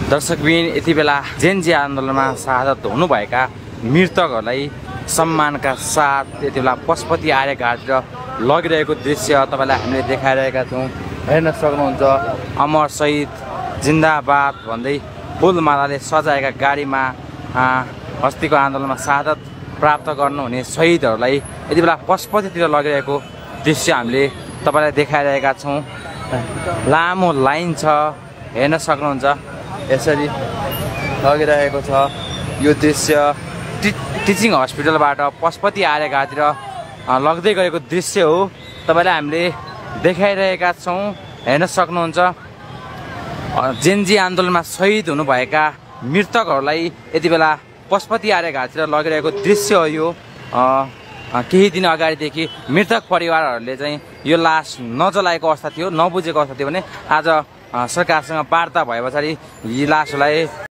दर्शकबिन यति बेला जेएनजी आन्दोलनमा शहादत हुनुभएका मृतकहरूलाई सम्मानका साथ यति बेला पशुपति आर्य घाटतिर लगिरहेको दृश्य तपाईँलाई हामीले देखाइरहेका छौँ। हेर्न सक्नुहुन्छ अमर शहीद जिन्दाबाद भन्दै फुलमालाले सजाएका गाडीमा अस्तिको आन्दोलनमा शहादत प्राप्त गर्नुहुने शहीदहरूलाई यति बेला पशुपतितिर लगिरहेको दृश्य हामीले तपाईँलाई देखाइरहेका छौँ। लामो लाइन छ, हेर्न सक्नुहुन्छ यसरी लगिरहेको छ। यो दृश्य टिचिङ हस्पिटलबाट पशुपति आर्य घाटतिर लग्दै गरेको दृश्य हो, तपाईँलाई हामीले देखाइरहेका छौँ। हेर्न सक्नुहुन्छ जेएनजी आन्दोलनमा शहीद हुनुभएका मृतकहरूलाई यति बेला पशुपति आर्य घाटतिर लगिरहेको दृश्य हो। यो केही दिन अगाडिदेखि मृतक परिवारहरूले चाहिँ यो लास नजलाएको अवस्था थियो, नबुझेको अवस्था थियो भने आज सरकारसँग वार्ता भए पछाडि यी लासहरूलाई